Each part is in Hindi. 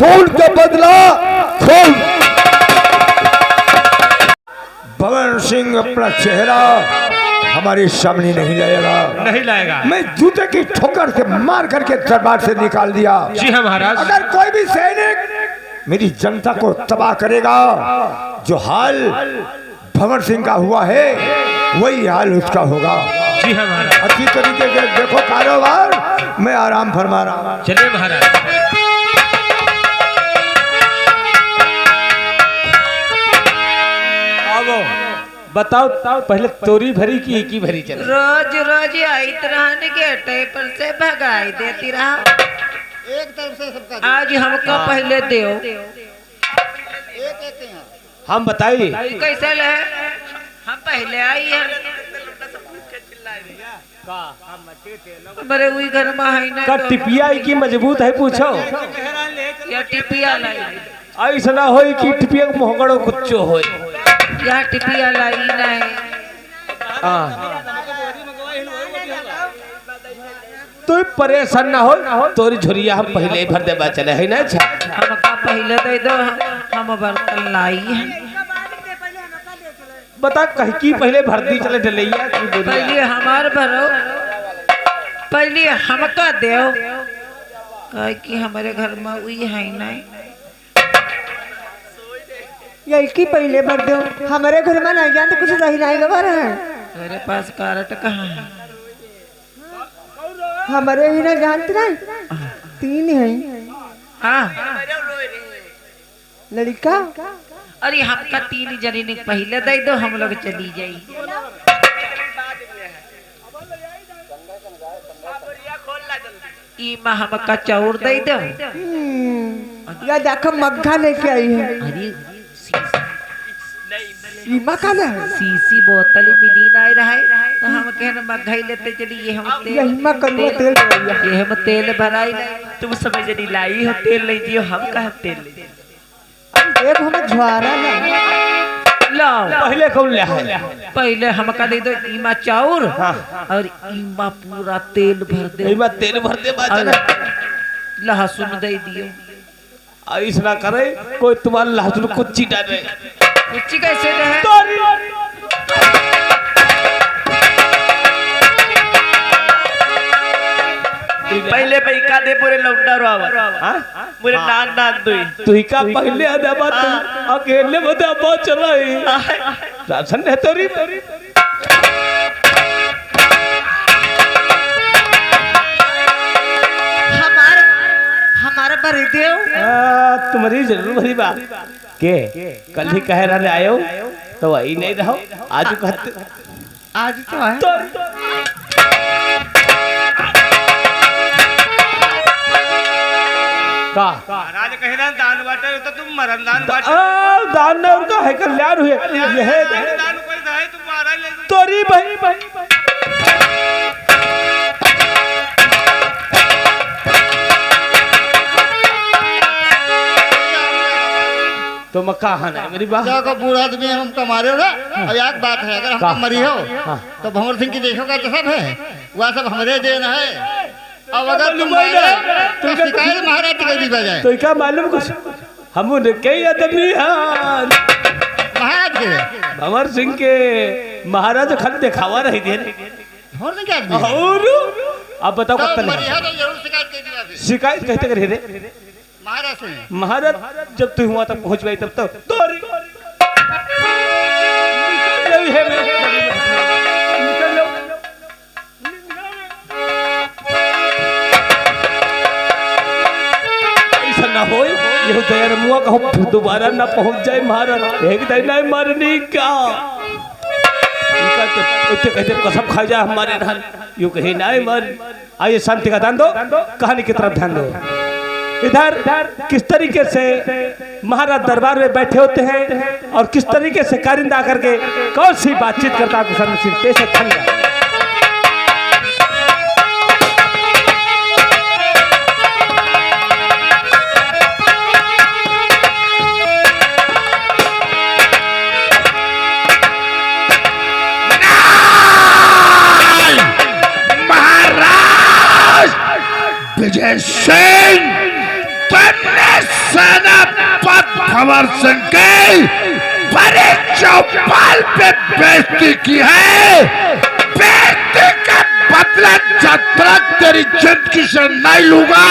खून का बदला खून। भवन सिंह अपना चेहरा हमारे सामने नहीं लाएगा, नहीं लाएगा। मैं जूते की ठोकर से मार करके दरबार से निकाल दिया। जी हाँ महाराज। अगर कोई भी सैनिक मेरी जनता को तबाह करेगा, जो हाल भवन सिंह का हुआ है वही हाल उसका होगा। जी हाँ महाराज। अच्छी तरीके से देखो कारोबार, मैं आराम फरमा रहा हूँ। चलिए महाराज। बताओ पहले तोरी भरी की एक ही भरी चले? रोज रोज आई रहने गेटे पर से भगाई देती रहा। एक तरफ से सबका आज हमको पहले दो। एक हम बताइए कैसे ले? हम पहले आई है। मेरे वही घर में है ना का टिपिया की मजबूत है पूछो? या टिपिया लाई? ऐसा ना हो कि टिपिया मोहगड़ो कुछ हो। या टिपिया लाई नहीं। तो परेशान ना हो, तोरी झुरिया हम पहले ही भर देबा चले है ना। अच्छा हमका पहले दे दो, हम बर्तन लाई है। बता कहीं की पहले भर दी चले डलैया की दुनिया। पहले हमार भरो, पहले हमका दो, कहे कि हमारे घर में वही है नहीं। यही की पहले भर दो, हमारे घर में नहीं जानते कुछ नहीं नहीं लगा रहा है। मेरे पास कारट कहाँ है? हमारे ही ना जानते नहीं, तीन है हाँ लड़का। अरे हमका तीन जनी ने पहले दे दो, हम लोग चली जाई। ई माँ हमका चाउर दे दो। या देखो मग्घा लेके आई है। अरे सीमा का है, सीसी बोतल मिली नहीं रहा है, तो हम कहना मग्घाई लेते चली। ये हम यही में कलुआ तेल भरैया। ये हम तेल भराई नहीं। तुम समझ नहीं लाई हो तेल नहीं दियो, हम कहा तेल ले एक हमें झुआरा ना लाओ। पहले कौन ले है? पहले हमका दे दो ईमा चाउर और ईमा पूरा तेल भर दे। इमा तेल भर दे बा चले। लहसुन दे दियो। ऐसा ना करे कोई तुम्हारा लहसुन कुच्ची डाले। कुछ कैसे रहे? पहले पैका दे पूरे लौंडा रोवा। पूरे नान नान दुई। तू ही का पहले अदबा तू अकेले बदबा चलाई। राशन है तोरी। हमारा भरी दियो। तुम्हारी जरूर भरी बात के कल ही कह रहे आयो तो वही नहीं रहो। आज कहते आज तो है। का महाराज कहे ना दान बाटे तो तुम मरण दान बाटे। दान ने उनका है कल्याण हुए। यह दान कोई है तुम महाराज ले। तोरी भाई तो मक्का खाना है मेरी बात। को बूढ़ा आदमी हम कमारे हो ना। अब एक बात है, अगर हम मरी हो तो भंवर सिंह की देखोगा तो सब है, वह सब हमारे देना है। अब अगर तुम तो शिकायत महाराज की दी बजाय तो क्या मालूम कुछ हम कई आदमी महाराज के भंवर सिंह के महाराज खाली दिखावा रही थे। भंवर सिंह के आदमी और अब बताओ तो कब मरी हो तो जरूर शिकायत कर दिया फिर शिकायत कहते करे रे महाराज से। महाराज जब तू हुआ तब पहुंच गई तब तो तोरी यही है निकल लो। ऐसा ना हो ये दया मुआ कहो दोबारा ना पहुंच जाए महाराज। एक दिन नहीं मरने का तो कहते कसम खा जाए हमारे धान यूं कहे ना मर। आइए शांति का ध्यान दो, कहानी की तरफ ध्यान दो। इधर किस तरीके से महाराज दरबार में बैठे होते हैं और किस तरीके से कारिंदा करके कौन सी बातचीत करता है सर्वसिंह पेश है। महाराज विजय सिंह सेनापति भंवर सिंह की बड़े चौपाल पे बेइज्जती की है। बेइज्जती का बदला जब तक तेरी जिंदगी से नहीं लूंगा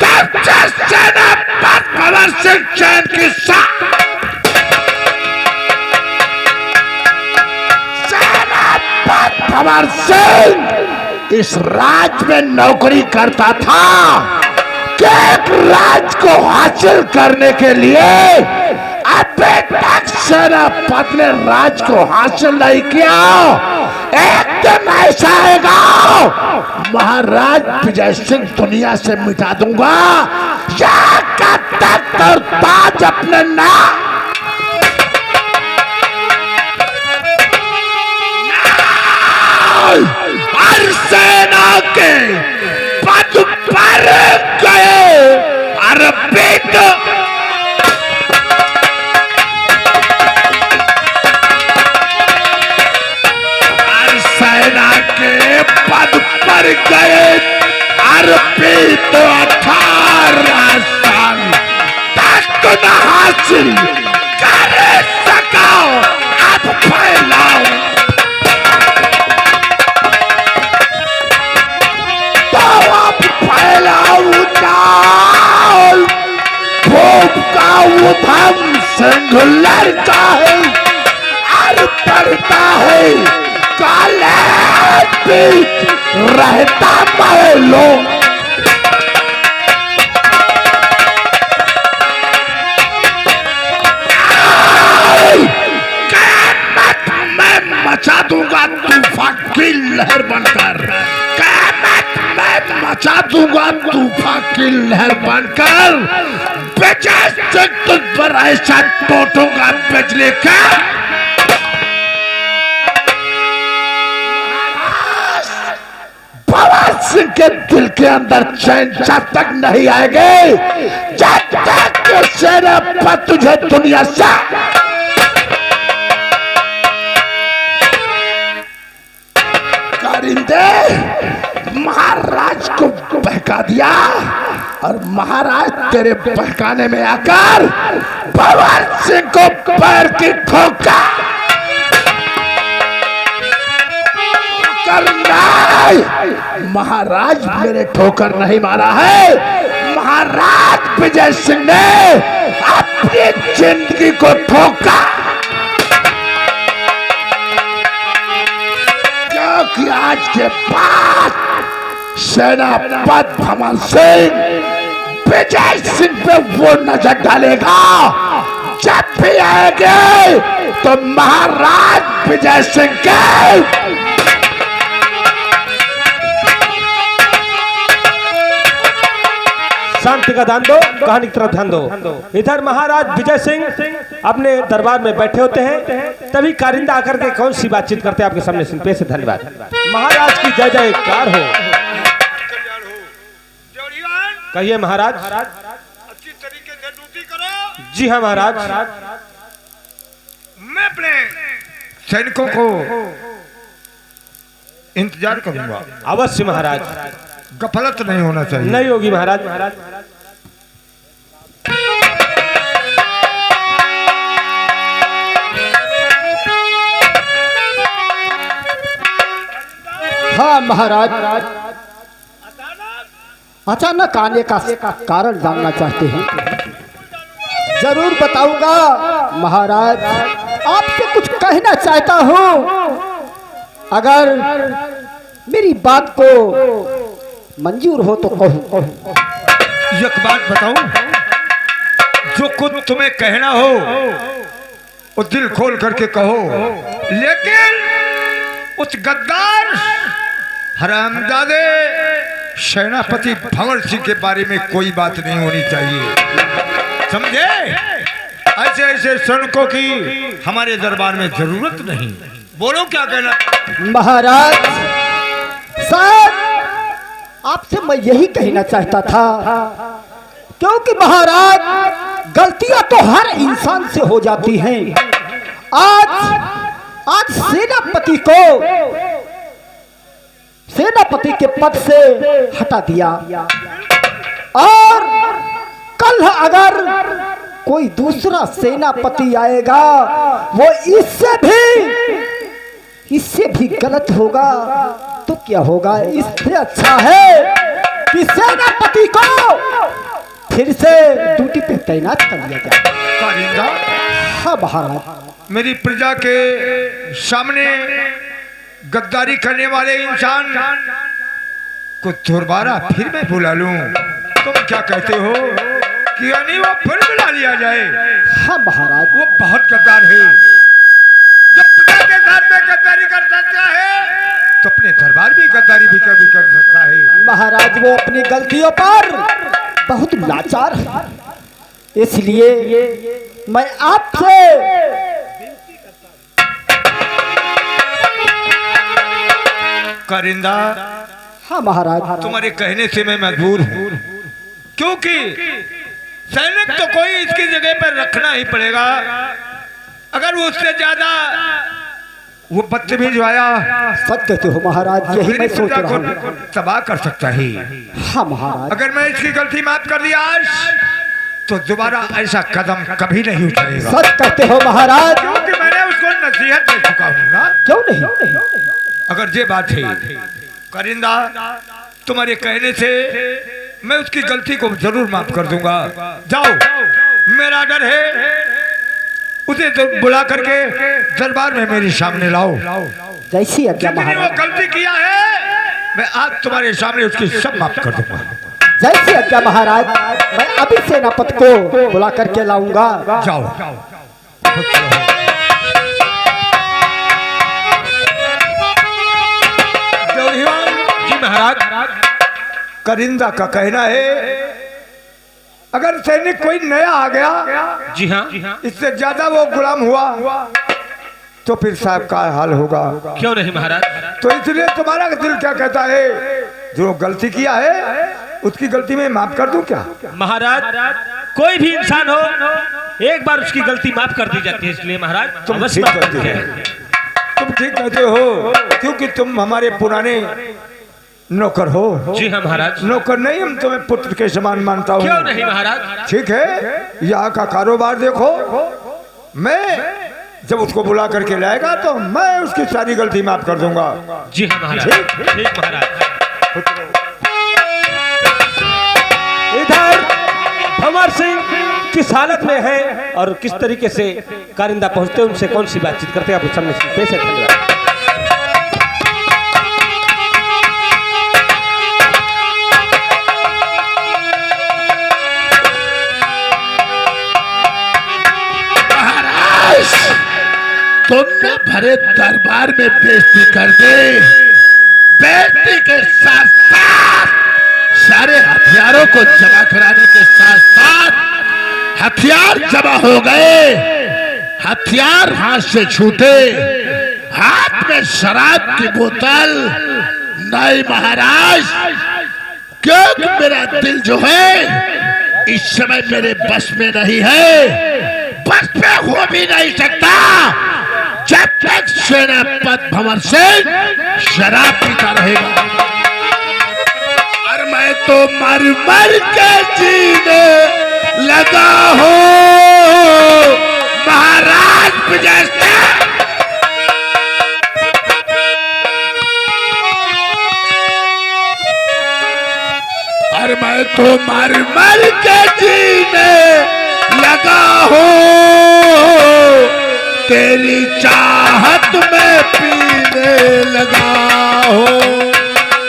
तब तक सेनापति भंवर सिंह चैन के साथ सेनापति भंवर सिंह इस राज में नौकरी करता था कि एक राज को हासिल करने के लिए अभी तक सेनापति ने राज को हासिल नहीं किया। एक दिन ऐसा आएगा महाराज विजय सिंह दुनिया से मिटा दूंगा या तख्त और ताज अपने नाम हर सेना के पद पर गए अर्पित हर सेना के पद पर गए अर्पित 18 साल तक न हासिल कर सका। अब फैलाओ का उधम सिंह लड़का है और पड़ता है काले बीच रहता महलों क़यामत में मचा दूंगा तूफान की लहर बनकर। क़यामत में मचा दूंगा तूफान की लहर बनकर। विजय सिंह तुझ पर ऐसा टोटूंगा बिजली का भंवर सिंह के दिल के अंदर चैन जब तक नहीं आएंगे जब तक सेनापति तुझे दुनिया से कारिंदे महाराज को बहका दिया और महाराज तेरे बहकाने में आकर भंवर सिंह को पैर की ठोका करना। महाराज मेरे ठोकर नहीं मारा है, महाराज विजय सिंह ने अपनी जिंदगी को ठोका क्योंकि आज के बाद सेनापति भंवर सिंह विजय सिंह पे वो नजर डालेगा जब भी आएंगे तो महाराज विजय सिंह के शांति का दान दो, कहानी की तरफ ध्यान दो। इधर महाराज विजय सिंह अपने दरबार में बैठे होते हैं, तभी कारिंदा आकर के कौन सी बातचीत करते हैं आपके सामने सुनते हैं। धन्यवाद। महाराज की जय जयकार हो। कहिए महाराज। अच्छी तरीके से ड्यूटी करो। जी हाँ महाराज। मैं अपने सैनिकों को इंतजार करूंगा। अवश्य महाराज। गफलत नहीं होना चाहिए। नहीं होगी महाराज। हाँ महाराज, अचानक आने का कारण जानना चाहते हैं। जरूर बताऊंगा महाराज, आपसे कुछ कहना चाहता हूँ। अगर मेरी बात को मंजूर हो तो कहूँ। एक बात बताऊं, जो कुछ तुम्हें कहना हो वो दिल खोल करके कहो, लेकिन उस गद्दार हरामजादे सेनापति भंवर सिंह के बारे में कोई बात नहीं होनी चाहिए, समझे? ऐसे ऐसे सैनिकों की हमारे दरबार में जरूरत नहीं। बोलो क्या कहना। महाराज साहब, आपसे मैं यही कहना चाहता था, क्योंकि महाराज गलतियां तो हर इंसान से हो जाती हैं। आज सेनापति के पद से हटा दिया और कल अगर कोई दूसरा सेनापति आएगा वो इससे भी गलत होगा तो क्या होगा। इससे अच्छा है कि सेनापति को फिर से ड्यूटी पे तैनात कर दिया जाए। कारिंदा, हाँ महाराज। मेरी प्रजा के सामने गद्दारी करने वाले इंसान को दोबारा फिर मैं बुला लूं, तुम क्या कहते हो कि यानी वो फिर बुला लिया जाए? हाँ महाराज। वो बहुत गद्दार है, जब प्रजा के साथ में गद्दारी कर सकता है तो अपने दरबार भी गद्दारी भी कभी कर सकता है। महाराज वो अपनी गलतियों पर बहुत लाचार है, इसलिए मैं आपसे कारिंदा, हाँ महाराज। तुम्हारे कहने से मैं मजबूर हूँ, क्योंकि सैनिक तो कोई इसकी जगह पर रखना ही पड़ेगा। अगर वो उससे ज्यादा वो बदतमीज आया, सच कहते हो महाराज, यही मैं सोच रहा हूँ, तबाह कर सकता है। हाँ महाराज। अगर मैं इसकी गलती माफ कर दिया आज, तो दोबारा ऐसा कदम कभी नहीं उठाएगा। सच कहते हो महाराज, क्योंकि मैंने उसको नसीहत दे चुका हूँ ना। क्यों नहीं। अगर ये बात है कारिंदा, तुम्हारे कहने से मैं उसकी गलती को जरूर माफ कर दूंगा। जाओ, मेरा डर है, उसे तो बुला करके दरबार में मेरे सामने लाओ। जैसी आज्ञा जितनी वो महाराज। गलती किया है मैं आज तुम्हारे सामने उसकी सब माफ कर दूंगा। जैसी आज्ञा महाराज। मैं अभी सेनापति को बुला करके लाऊंगा। जाओ। जी महाराज, कारिंदा का कहना है अगर सैनिक कोई नया आ गया, जी हाँ, इससे ज्यादा वो गुलाम हुआ तो फिर साहब का हाल होगा। क्यों नहीं महाराज। तो इसलिए तुम्हारा दिल क्या कहता है, जो गलती किया है उसकी गलती में माफ कर दूं क्या? महाराज, कोई भी इंसान हो एक बार उसकी गलती माफ कर दी जाती है, इसलिए महाराज तुम अवश्य ठीक माफ कहते करते हो, हैं। तुम ठीक कहते हो, क्योंकि तुम हमारे पुराने नौकर हो। जी हाँ महाराज। नौकर नहीं, हम तुम्हें पुत्र के समान मानता हूँ। क्यों नहीं महाराज। ठीक है, यहाँ का कारोबार देखो, मैं जब उसको बुला करके लाएगा तो मैं उसकी सारी गलती माफ कर दूंगा। जी हाँ महाराज। ठीक महाराज। इधर भंवर सिंह किस हालत में है और किस तरीके से कारिंदा पहुंचते हैं, उनसे कौन सी बातचीत करते हैं, आप सामने पेश है। धन्यवाद। तुमने भरे दरबार में बेइज्जती कर दे, बेइज्जती के साथ साथ सारे हथियारों को जमा कराने के साथ साथ हथियार जमा हो गए, हथियार हाथ से छूटे, हाथ में शराब की बोतल। नहीं महाराज, क्योंकि मेरा दिल जो है इस समय मेरे बस में नहीं है, बस में हो भी नहीं सकता जब तक सेनापति भंवर सिंह शराब पीता रहेगा। और मैं तो मर मर के जीने लगा हूँ महाराज विजय सिंह। और मैं तो मर मर के जीने लगा हूँ, तेरी चाहत में पीने लगा हूँ।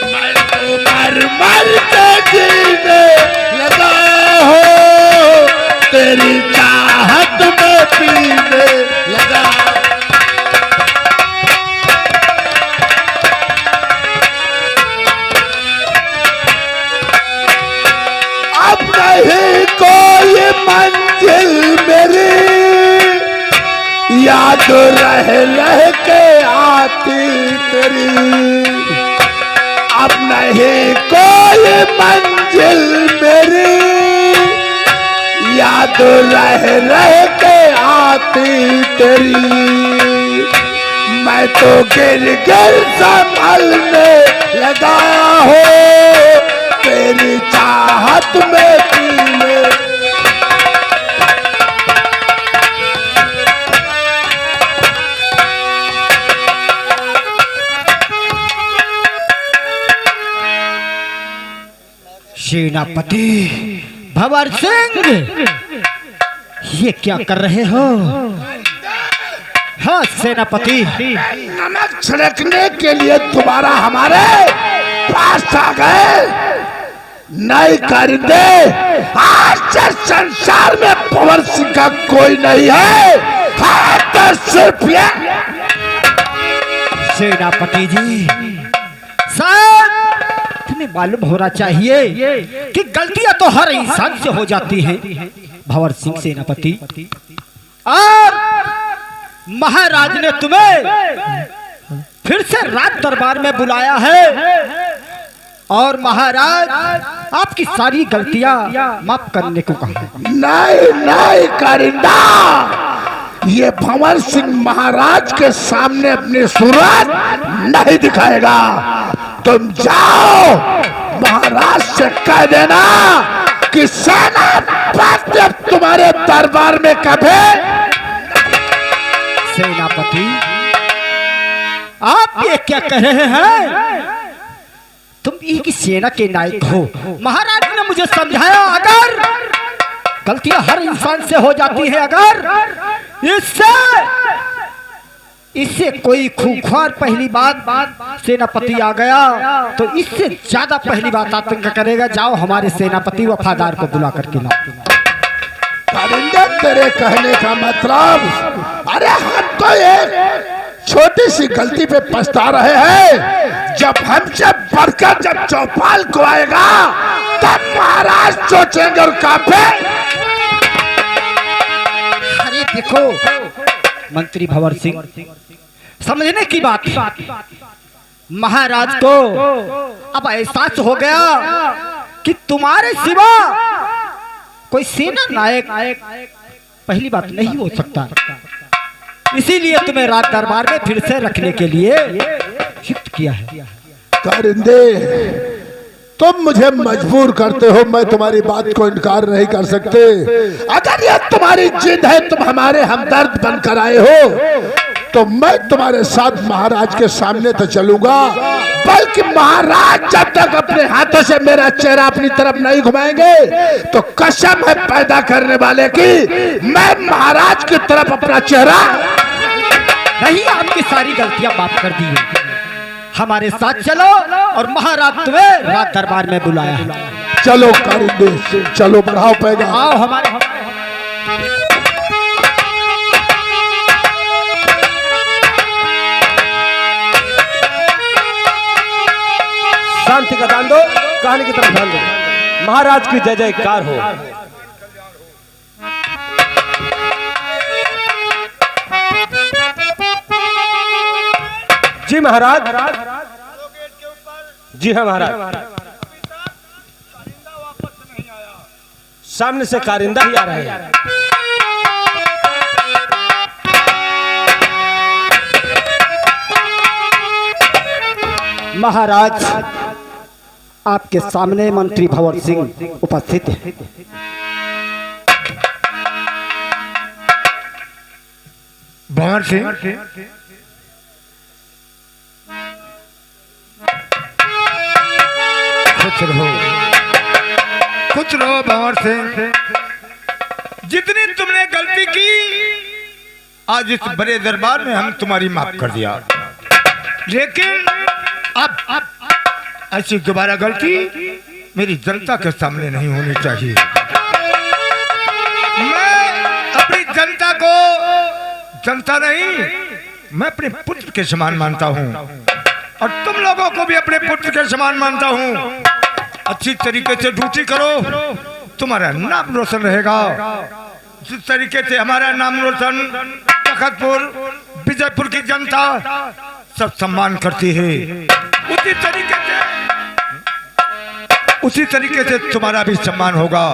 मैं तो मर मर के जीने लगा हूँ, तेरी चाहत में पीने लगा। अब नहीं कोई मंजिल मेरी, याद रह के आती तेरी। अब नहीं कोई मंजिल मेरी, याद रह के आती तेरी। मैं तो गिर गिर संभलने लगा हूँ, तेरी चाहत में पीने सेनापति भंवर सिंह, ये क्या कर रहे हो? हाँ सेनापति, नमक छिड़कने के लिए दोबारा हमारे पास आ गए। नहीं करेंगे, आज से संसार में भंवर सिंह का कोई नहीं है तो सिर्फ ये। सेनापति जी, सर तुम्हें मालूम होना चाहिए कि गलतियां तो हर इंसान से हो जाती हैं। भंवर सिंह सेनापति, और महाराज ने तुम्हें फिर से राज दरबार में बुलाया है और महाराज आपकी सारी गलतियां माफ करने को कहा। नहीं नहीं करिंदा, ये भंवर सिंह महाराज के सामने अपनी सूरत नहीं दिखाएगा। तुम जाओ महाराज से कह देना कि सेनापति अब तुम्हारे दरबार में कभी। सेनापति, आप ये क्या कह रहे हैं? तुम एक सेना के नायक हो। महाराज ने मुझे समझाया, अगर गलतियां हर इंसान से हो जाती है, अगर इससे कोई खूंखार पहली बात सेनापति आ गया तो इससे ज्यादा पहली बात आतंक करेगा। जाओ हमारे सेनापति वफादार को बुला करके लाओ। परिंदे, तेरे कहने का मतलब, अरे हम तो एक छोटी सी गलती पे पछता रहे हैं। जब हमसे बढ़कर जब चौपाल को आएगा तब महाराज सोचेंगे और काफे। अरे देखो मंत्री भंवर सिंह, समझने की बात, महाराज को अब एहसास हो गया कि तुम्हारे सिवा कोई सेना नायक पहली बात नहीं हो सकता। इसीलिए तुम्हें राज दरबार में फिर से रखने के लिए शिफ्ट किया है। परिंदे, तुम मुझे मजबूर करते हो, मैं तुम्हारी बात को इनकार नहीं कर सकते। अगर ये तुम्हारी जिद है, तुम हमारे हमदर्द बनकर आए हो, तो मैं तुम्हारे साथ महाराज के सामने तो चलूंगा, बल्कि महाराज जब तक अपने हाथों से मेरा चेहरा अपनी तरफ नहीं घुमाएंगे तो कसम है पैदा करने वाले की, मैं महाराज की तरफ अपना चेहरा नहीं। आपकी सारी गलतियां माफ कर दी है। हमारे साथ चलो और महाराज तुम्हें राज दरबार में बुलाया है। चलो करेंगे, चलो बढ़ाओ पैगा। आओ हमारे। शांति का दान दो, कहानी की तरफ ध्यान दो। महाराज की जय जयकार हो। जी महाराज। जी हाँ महाराज, सामने से कारिंदा ही आ रहे हैं। महाराज, आपके सामने मंत्री भंवर सिंह उपस्थित है। भंवर सिंह, कुछ रहो भंवर सिंह। जितनी तुमने गलती की आज इस बड़े दरबार में हम तुम्हारी माफ कर दिया, लेकिन अब ऐसी दोबारा गलती मेरी जनता के सामने नहीं होनी चाहिए। मैं अपनी जनता को जनता नहीं, मैं अपने पुत्र के समान मानता हूँ और तुम लोगों को भी अपने पुत्र के समान मानता हूँ। अच्छी तरीके से ड्यूटी करो, तुम्हारा नाम रोशन रहेगा। जिस तरीके से हमारा नाम रोशन तखतपुर विजयपुर की जनता सब सम्मान करती है, उसी तरीके से तुम्हारा भी सम्मान होगा।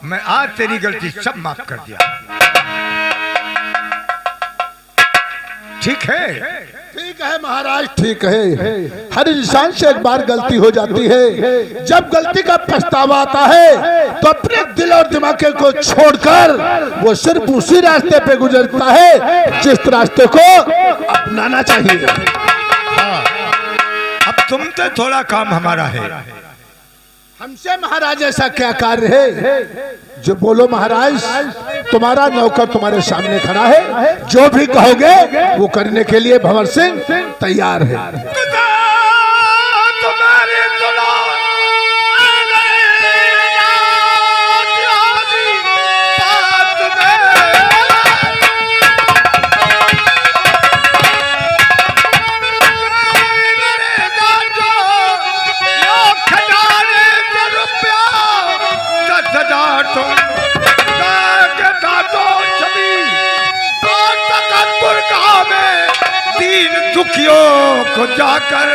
मैं आज तेरी गलती सब माफ कर दिया। ठीक है? ठीक है महाराज, ठीक है। हर इंसान से एक बार गलती हो जाती है। जब गलती का पछतावा आता है तो अपने दिल और दिमाग को छोड़कर वो सिर्फ उसी रास्ते पे गुजरता है जिस रास्ते को अपनाना चाहिए। हाँ, अब तुम तो थोड़ा काम हमारा है। हमसे महाराज ऐसा क्या कार्य है? जो बोलो महाराज, तुम्हारा नौकर तुम्हारे सामने खड़ा है, जो भी कहोगे वो करने के लिए भंवर सिंह तैयार है। दुखियों को जाकर